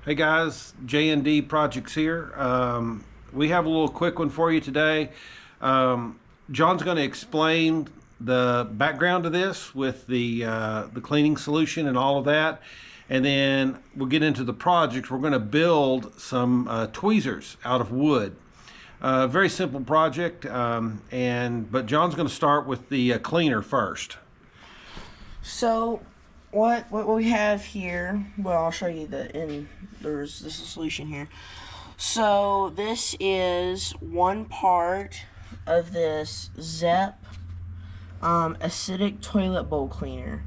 Hey guys, J&D Projects here. We have a little quick one for you today. John's going to explain the background of this with the cleaning solution and all of that, and then we'll get into the project. We're going to build some tweezers out of wood. Very simple project, but John's going to start with the cleaner first. So what we have here, well, I'll show you there's this solution here. So this is one part of this ZEP acidic toilet bowl cleaner.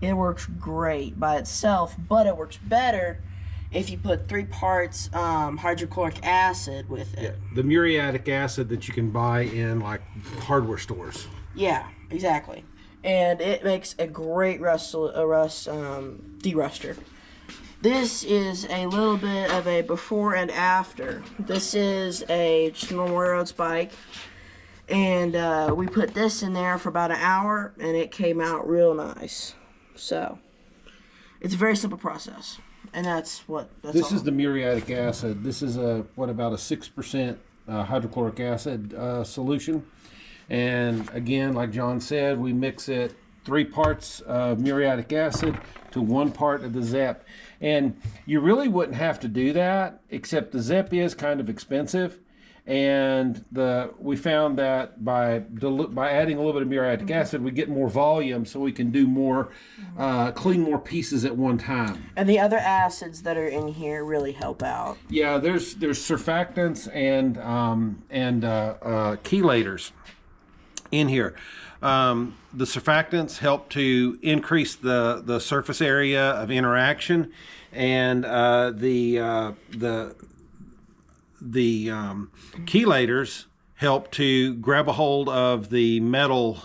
It works great by itself, but it works better if you put 3 parts hydrochloric acid with it. Yeah, the muriatic acid that you can buy in like hardware stores. Yeah, exactly. And it makes a great deruster. This is a little bit of a before and after. This is a just normal railroad spike, and we put this in there for about an hour, and it came out real nice. So it's a very simple process, and that's This is the muriatic acid. This is about a 6% hydrochloric acid solution. And again, like John said, we mix it 3 parts of muriatic acid to 1 part of the ZEP. And you really wouldn't have to do that, except the ZEP is kind of expensive. And we found that by adding a little bit of muriatic acid, we get more volume, so we can do more, clean more pieces at one time. And the other acids that are in here really help out. Yeah, there's surfactants and chelators in here. The surfactants help to increase the surface area of interaction, and the chelators help to grab a hold of the metal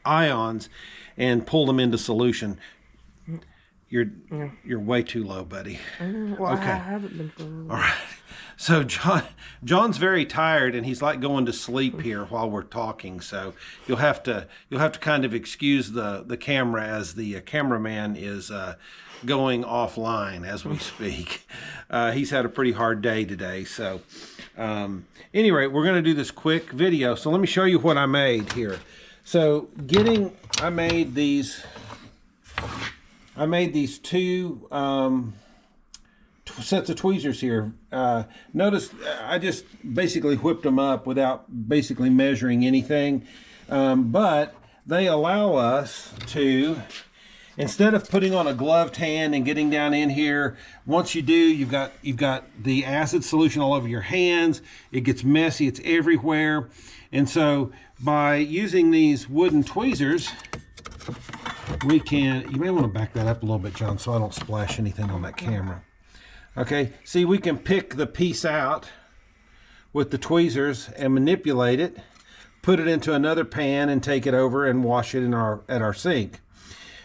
ions and pull them into solution. You're way too low, buddy. Well, okay. I haven't been for a while. All right. So John's very tired, and he's like going to sleep here while we're talking. So you'll have to kind of excuse the camera as the cameraman is going offline as we speak. He's had a pretty hard day today. So anyway, we're going to do this quick video. So let me show you what I made here. So I made these 2 sets of tweezers here. Notice I just basically whipped them up without basically measuring anything, but they allow us to, instead of putting on a gloved hand and getting down in here, once you do, you've got the acid solution all over your hands. It gets messy, it's everywhere. And so by using these wooden tweezers, you may want to back that up a little bit, John, so I don't splash anything on that camera. Okay, see, we can pick the piece out with the tweezers and manipulate it, put it into another pan, and take it over and wash it at our sink.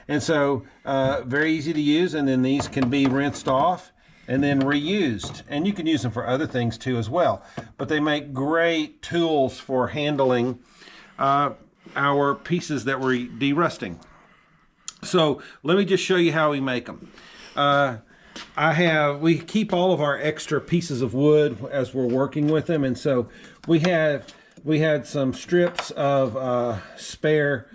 And so, very easy to use, and then these can be rinsed off and then reused. And you can use them for other things too as well. But they make great tools for handling our pieces that we're derusting. So let me just show you how we make them. We keep all of our extra pieces of wood as we're working with them, and so we had some strips of spare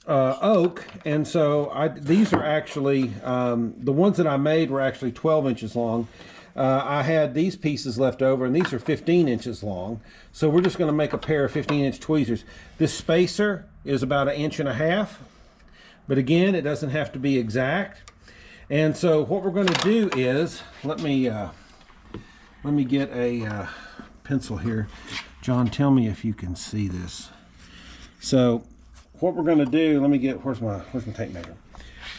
oak, and so these are actually the ones that I made were actually 12 inches long. I had these pieces left over, and these are 15 inches long. So we're just going to make a pair of 15-inch tweezers. This spacer is about 1.5 inches, but again, it doesn't have to be exact. And so what we're going to do is, let me get a pencil here. John, tell me if you can see this. So what we're going to do, where's my tape measure?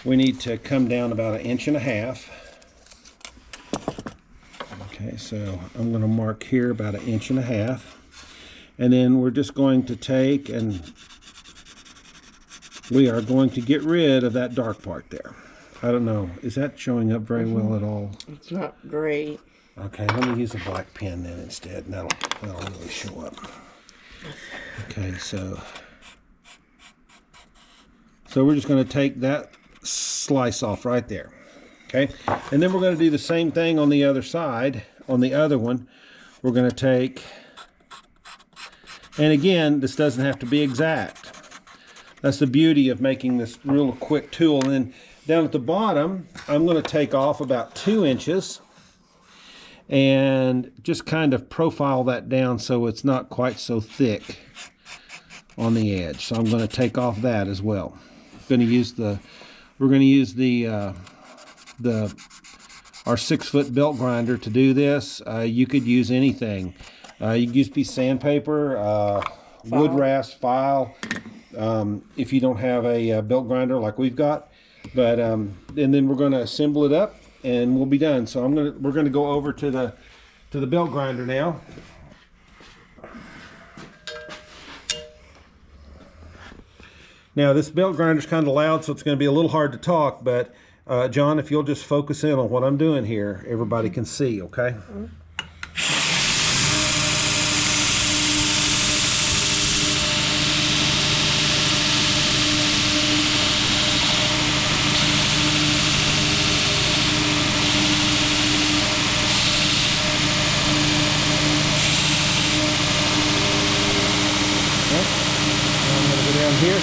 We need to come down about 1.5 inches. Okay, so I'm going to mark here about 1.5 inches. And then we're just going to take, and we are going to get rid of that dark part there. I don't know. Is that showing up very well at all? It's not great. Okay, let me use a black pen then instead, and that'll really show up. Okay, so we're just going to take that slice off right there. Okay, and then we're going to do the same thing on the other side. On the other one, we're going to take, and again, this doesn't have to be exact. That's the beauty of making this real quick tool. And then down at the bottom, I'm going to take off about 2 inches and just kind of profile that down so it's not quite so thick on the edge. So I'm going to take off that as well. We're going to use our 6-foot belt grinder to do this. You could use anything. You could use a piece of sandpaper, wood rasp, file, if you don't have a belt grinder like we've got. But and then we're going to assemble it up, and we'll be done. So we're going to go over to the belt grinder now. Now this belt grinder is kind of loud, so it's going to be a little hard to talk, but John, if you'll just focus in on what I'm doing here, everybody can see, okay? I'm going to go down here.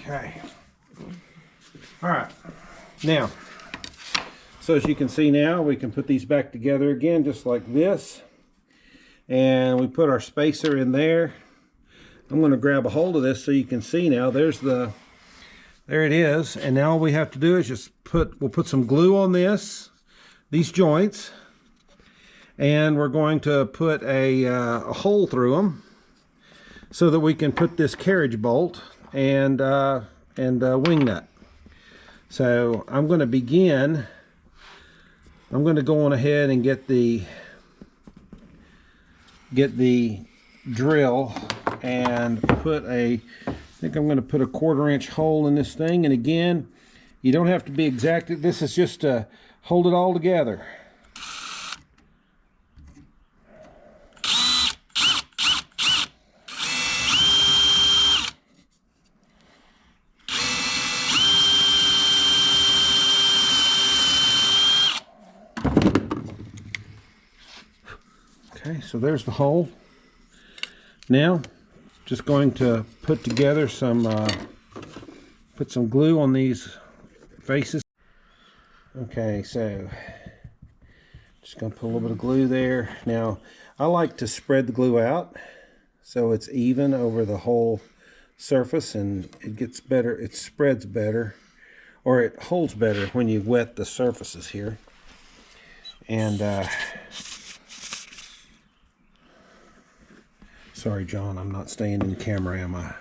Okay. All right. Now, so as you can see now, we can put these back together again, just like this. And we put our spacer in there. I'm going to grab a hold of this so you can see now. There it is. And now all we have to do is just we'll put some glue on these joints. And we're going to put a hole through them so that we can put this carriage bolt and wing nut. So I'm going to begin. I'm going to go on ahead and get the drill and I think I'm going to put a 1/4 inch hole in this thing. And again, you don't have to be exact. This is just to hold it all together. Okay, so there's the hole. Now, just going to put together put some glue on these faces. Okay, so just gonna put a little bit of glue there. Now, I like to spread the glue out so it's even over the whole surface, and it gets better, it spreads better, or it holds better when you wet the surfaces here. And sorry, John, I'm not staying in camera, am I?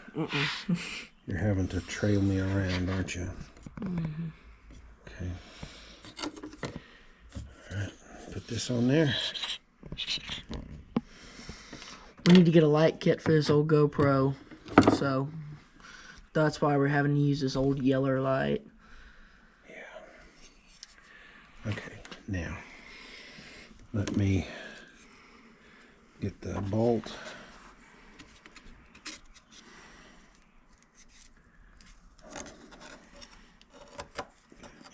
You're having to trail me around, aren't you? Okay. All right, put this on there. We need to get a light kit for this old GoPro, so that's why we're having to use this old Yeller light. Yeah. Okay, now let me get the bolt.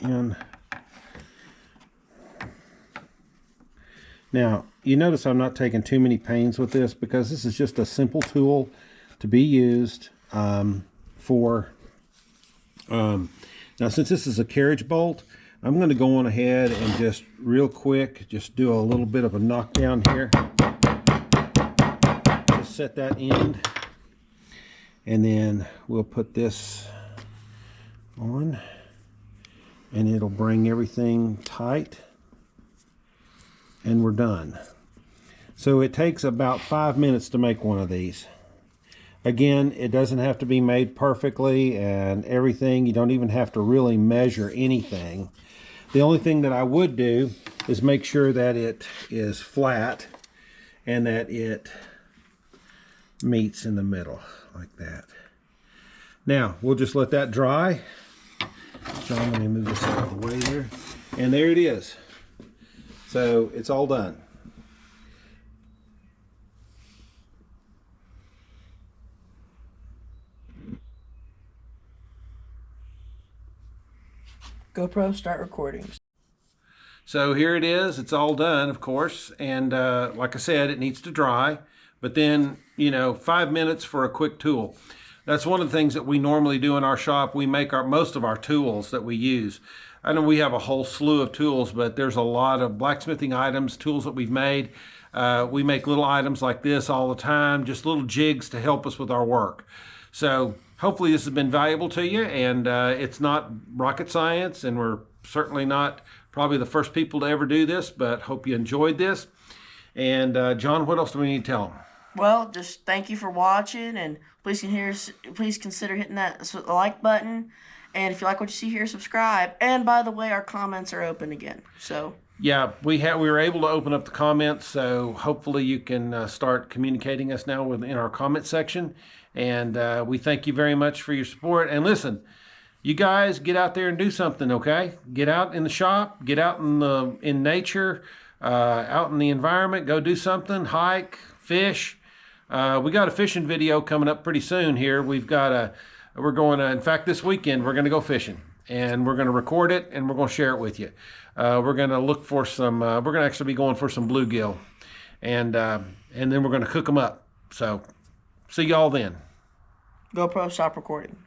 In. Now, you notice I'm not taking too many pains with this because this is just a simple tool to be used now, since this is a carriage bolt, I'm going to go on ahead and just real quick just do a little bit of a knockdown here. Just set that end, and then we'll put this on, and it'll bring everything tight, and we're done. So it takes about 5 minutes to make one of these. Again, it doesn't have to be made perfectly and everything. You don't even have to really measure anything. The only thing that I would do is make sure that it is flat and that it meets in the middle like that. Now, we'll just let that dry. John, let me move this out of the way there. And there it is. So it's all done. GoPro, start recording. So here it is. It's all done, of course. And like I said, it needs to dry. But then, 5 minutes for a quick tool. That's one of the things that we normally do in our shop. We make most of our tools that we use. I know we have a whole slew of tools, but there's a lot of blacksmithing items, tools that we've made. We make little items like this all the time, just little jigs to help us with our work. So hopefully this has been valuable to you, and it's not rocket science, and we're certainly not probably the first people to ever do this, but hope you enjoyed this. And John, what else do we need to tell them? Well, just thank you for watching, and please consider hitting that like button. And if you like what you see here, subscribe. And by the way, our comments are open again. So yeah, we were able to open up the comments, so hopefully you can start communicating us now in our comment section. And we thank you very much for your support. And listen, you guys get out there and do something, okay? Get out in the shop, get out in nature, out in the environment, go do something, hike, fish. We got a fishing video coming up pretty soon here. In fact, this weekend, we're going to go fishing, and we're going to record it, and we're going to share it with you. We're going to look for we're going to actually be going for some bluegill, and then we're going to cook them up. So see y'all then. GoPro, stop recording.